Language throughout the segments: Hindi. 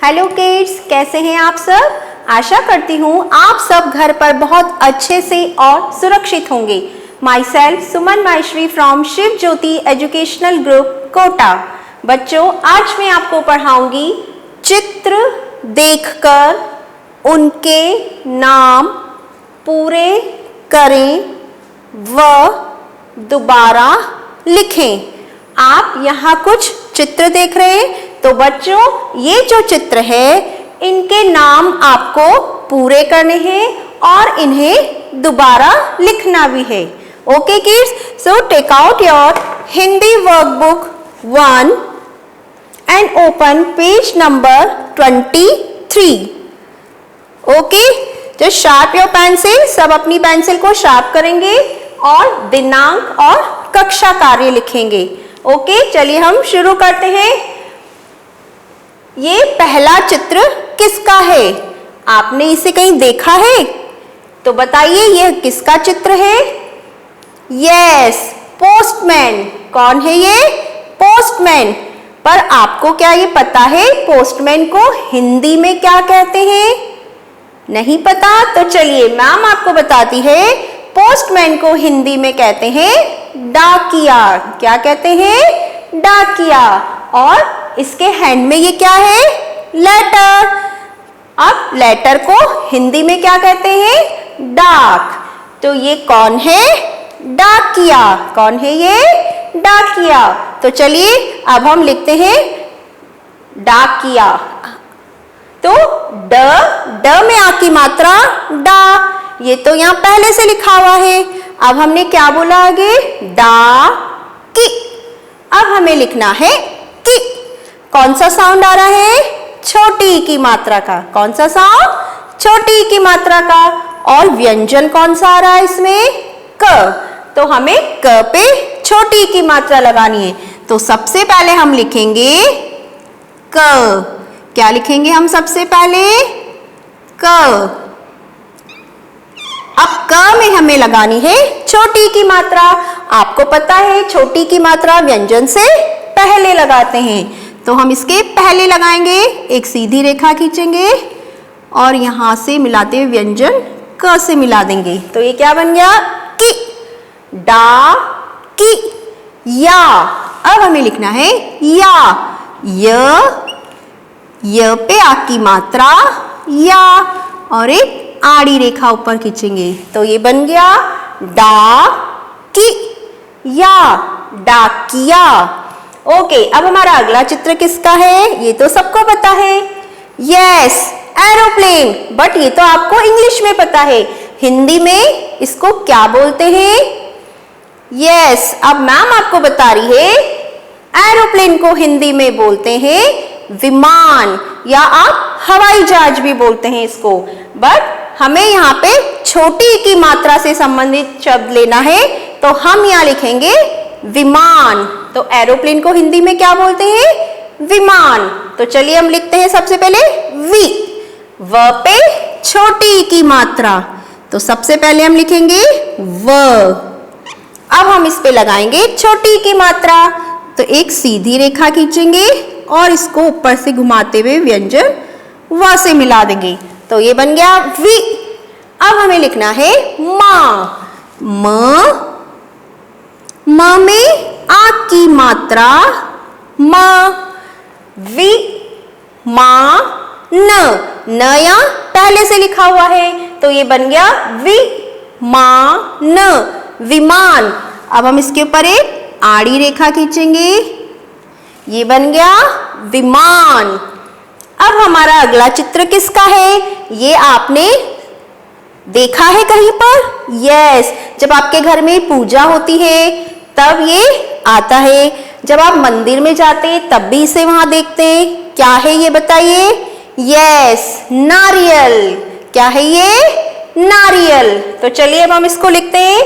हेलो किड्स, कैसे हैं आप सब। आशा करती हूँ आप सब घर पर बहुत अच्छे से और सुरक्षित होंगे। Myself Suman Maheshwari from Shiv Jyoti educational group Kota. बच्चों, आज मैं आपको पढ़ाऊंगी चित्र देखकर उनके नाम पूरे करें व दोबारा लिखें। आप यहाँ कुछ चित्र देख रहे हैं, तो बच्चों ये जो चित्र है इनके नाम आपको पूरे करने हैं और इन्हें दोबारा लिखना भी है। Okay kids, so take out your Hindi workbook 1 and open page number 23। Okay, just sharp your pencil. सब अपनी पेंसिल को शार्प करेंगे और दिनांक और कक्षा कार्य लिखेंगे। ओके, चलिए हम शुरू करते हैं। ये पहला चित्र किसका है? आपने इसे कहीं देखा है? तो बताइए यह किसका चित्र है? Yes, postman. कौन है ये? पोस्टमैन। पर आपको क्या ये पता है पोस्टमैन को हिंदी में क्या कहते हैं? नहीं पता? तो चलिए मैम आपको बताती है। पोस्टमैन को हिंदी में कहते हैं डाकिया। क्या कहते हैं? डाकिया। और इसके हैंड में ये क्या है? लेटर। अब लेटर को हिंदी में क्या कहते हैं? डाक। तो ये कौन है? डाकिया। कौन है ये? डाकिया। तो चलिए अब हम लिखते हैं डाकिया। तो ड में आ की मात्रा डा, ये तो यहाँ पहले से लिखा हुआ है। अब हमने क्या बोला आगे? डा की। अब हमें लिखना है की। कौन सा साउंड आ रहा है? छोटी की मात्रा का। कौन सा साउंड? छोटी की मात्रा का। और व्यंजन कौन सा आ रहा है इसमें? क। तो हमें क पे छोटी की मात्रा लगानी है। तो सबसे पहले हम लिखेंगे क। क्या लिखेंगे हम सबसे पहले? क। अब क में हमें लगानी है छोटी की मात्रा। आपको पता है छोटी की मात्रा व्यंजन से पहले लगाते हैं, तो हम इसके पहले लगाएंगे। एक सीधी रेखा खींचेंगे और यहां से मिलाते हुए व्यंजन क से मिला देंगे। तो ये क्या बन गया? की। डा की या। अब हमें लिखना है या। य पे आ की मात्रा या और एक आड़ी रेखा ऊपर खींचेंगे। तो ये बन गया डा की या, डाकिया। ओके, अब हमारा अगला चित्र किसका है? ये तो सबको पता है। Yes, aeroplane. बट ये तो आपको इंग्लिश में पता है, हिंदी में इसको क्या बोलते हैं? यस, अब मैम आपको बता रही है। एरोप्लेन को हिंदी में बोलते हैं विमान, या आप हवाई जहाज भी बोलते हैं इसको। बट हमें यहाँ पे छोटी की मात्रा से संबंधित शब्द लेना है, तो हम यहाँ लिखेंगे विमान। तो एरोप्लेन को हिंदी में क्या बोलते हैं? विमान। तो चलिए हम लिखते हैं सबसे पहले वी। व पे छोटी की मात्रा, तो सबसे पहले हम लिखेंगे व। अब हम इस पे लगाएंगे छोटी की मात्रा। तो एक सीधी रेखा खींचेंगे और इसको ऊपर से घुमाते हुए व्यंजन व से मिला देंगे। तो ये बन गया वी। अब हमें लिखना है माँ। म में आ की मात्रा माँ। वी माँ न या पहले से लिखा हुआ है, तो ये बन गया वी माँ न, विमान। अब हम इसके ऊपर एक आड़ी रेखा खींचेंगे, ये बन गया विमान। अब हमारा अगला चित्र किसका है? ये आपने देखा है कहीं पर? यस, जब आपके घर में पूजा होती है तब ये आता है। जब आप मंदिर में जाते हैं तब भी इसे वहां देखते हैं। क्या है ये बताइए? यस, नारियल। क्या है ये? नारियल। तो चलिए अब हम इसको लिखते हैं।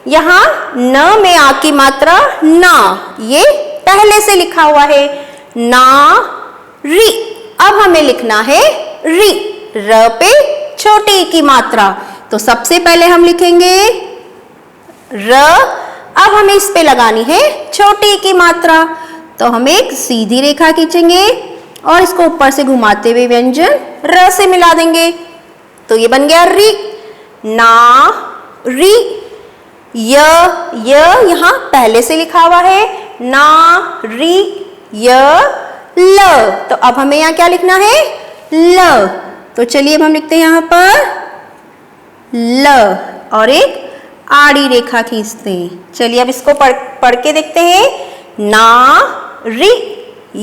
यहाँ न में आ की मात्रा ना, ये पहले से लिखा हुआ है ना री। अब हमें लिखना है री। र पे छोटी की मात्रा, तो सबसे पहले हम लिखेंगे र। अब हमें इस पे लगानी है छोटी की मात्रा, तो हम एक सीधी रेखा खींचेंगे और इसको ऊपर से घुमाते हुए व्यंजन र से मिला देंगे, तो ये बन गया री। ना री। य यहाँ पहले से लिखा हुआ है, ना री य ल। तो अब हमें यहाँ क्या लिखना है, ल। तो चलिए अब हम लिखते हैं यहाँ पर ल और एक आड़ी रेखा खींचते हैं। चलिए अब इसको पढ़ के देखते हैं। ना री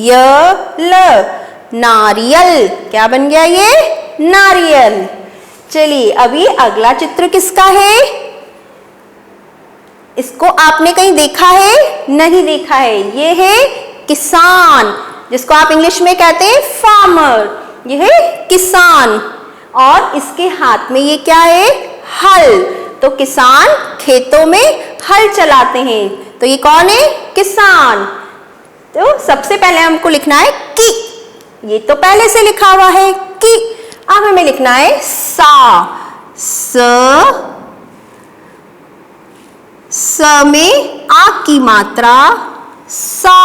य ल, नारियल। क्या बन गया ये, नारियल। चलिए अभी अगला चित्र किसका है, इसको आपने कहीं देखा है, नहीं देखा है। ये है किसान, जिसको आप इंग्लिश में कहते हैं फार्मर। ये है किसान और इसके हाथ में ये क्या है, हल। तो किसान खेतों में हल चलाते हैं, तो ये कौन है, किसान। तो सबसे पहले हमको लिखना है कि, ये तो पहले से लिखा हुआ है कि। अब हमें लिखना है सा। स में आ की मात्रा, सा।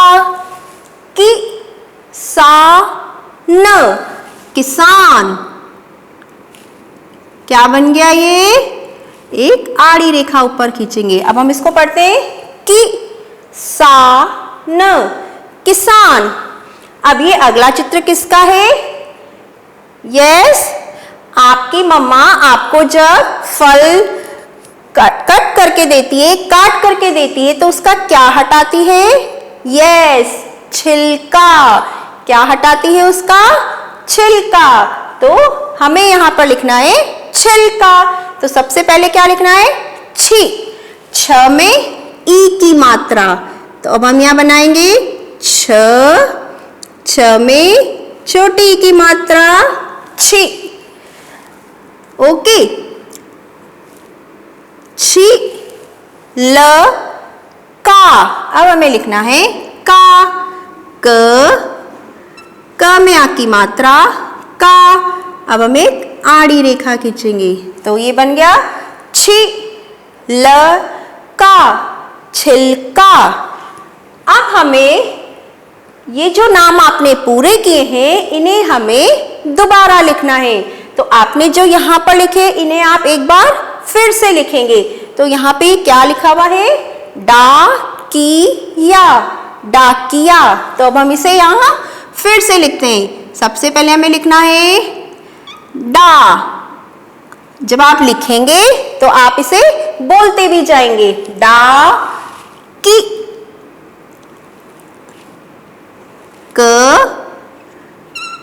कि सा न, किसान। क्या बन गया ये, एक आड़ी रेखा ऊपर खींचेंगे। अब हम इसको पढ़ते हैं कि सा न, किसान। अब ये अगला चित्र किसका है, यस, आपकी मम्मा आपको जब फल कट करके देती है, काट करके देती है, तो उसका क्या हटाती है, यस, छिलका। क्या हटाती है, उसका छिलका। तो हमें यहाँ पर लिखना है छिलका। तो सबसे पहले क्या लिखना है, छी। छ में ई की मात्रा, तो अब हम यहाँ बनाएंगे छ में छोटी ई की मात्रा, छी। ओके, छी ल का। अब हमें लिखना है का। क में आ की मात्रा, का। अब हम एक आड़ी रेखा खींचेंगे, तो ये बन गया छी ल का, छिलका। अब हमें ये जो नाम आपने पूरे किए हैं, इन्हें हमें दोबारा लिखना है। तो आपने जो यहाँ पर लिखे, इन्हें आप एक बार फिर से लिखेंगे। तो यहाँ पे क्या लिखा हुआ है, डाकिया, डाकिया। तो अब हम इसे यहाँ फिर से लिखते हैं। सबसे पहले हमें लिखना है डा। जब आप लिखेंगे तो आप इसे बोलते भी जाएंगे, डा की।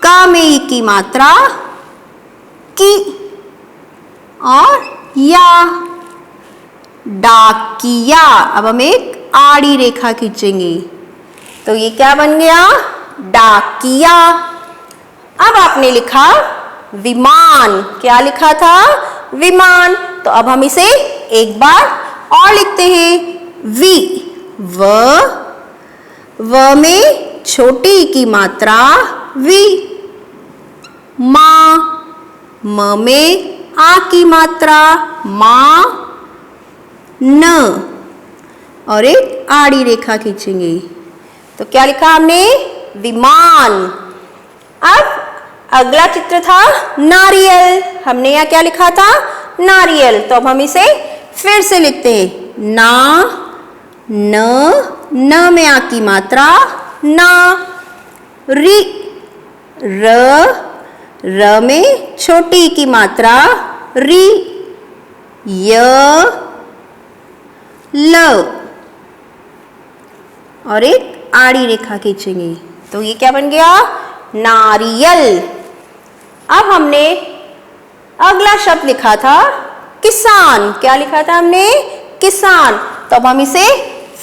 का में ई की मात्रा, की। और या, डाकिया। अब हम एक आड़ी रेखा खींचेंगे, तो ये क्या बन गया, डाकिया। अब आपने लिखा विमान। क्या लिखा था, विमान। तो अब हम इसे एक बार और लिखते हैं, वी। व में छोटी की मात्रा, वी। माँ। म में आ की मात्रा, माँ। न और एक आड़ी रेखा खींचेंगे, तो क्या लिखा हमने, विमान। अब अगला चित्र था नारियल। हमने यहाँ क्या लिखा था, नारियल। तो अब हम इसे फिर से लिखते हैं, ना। न में आ की मात्रा, ना। री। र में छोटी की मात्रा, री। य ल और एक आड़ी रेखा खींचेंगे, तो ये क्या बन गया, नारियल। अब हमने अगला शब्द लिखा था किसान। क्या लिखा था हमने, किसान। तो अब हम इसे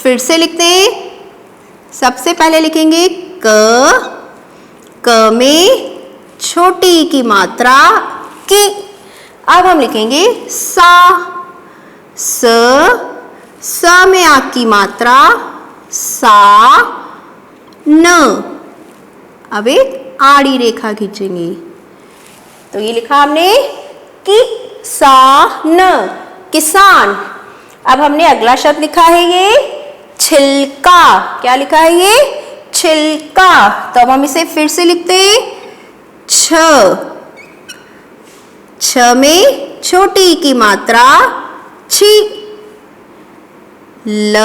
फिर से लिखते हैं। सबसे पहले लिखेंगे क में छोटी की मात्रा, की। अब हम लिखेंगे सा। स में आ की मात्रा, सा। न। अब एक आड़ी रेखा खींचेंगे, तो ये लिखा हमने कि सा न, किसान। अब हमने अगला शब्द लिखा है ये छिलका। क्या लिखा है ये, छिलका। तो अब हम इसे फिर से लिखते हैं, छ। छ में छोटी की मात्रा छी। ल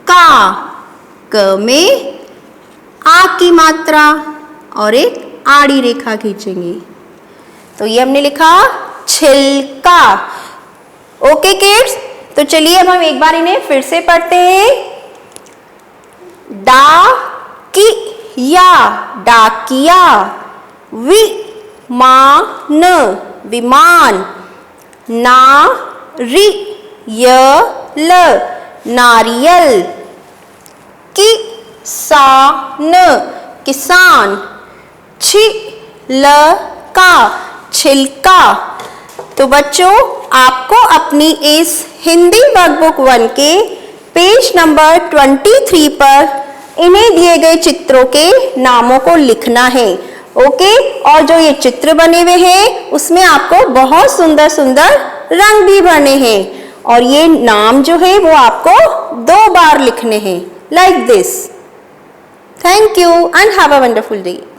का। क में आ की मात्रा और एक आड़ी रेखा खींचेंगे। तो ये हमने लिखा छिलका। ओके किड्स, तो चलिए अब हम एक बार इन्हें फिर से पढ़ते हैं। डा की या डाकिया। विमान विमान। नारियल नारियल। किसान किसान। छिलका छिलका। तो बच्चों, आपको अपनी इस हिंदी वर्कबुक 1 के पेज नंबर 23 पर इन्हें दिए गए चित्रों के नामों को लिखना है। ओके, और जो ये चित्र बने हुए हैं उसमें आपको बहुत सुंदर सुंदर रंग भी भरने हैं और ये नाम जो है वो आपको 2 बार लिखने हैं, like this. Thank you and have a wonderful day.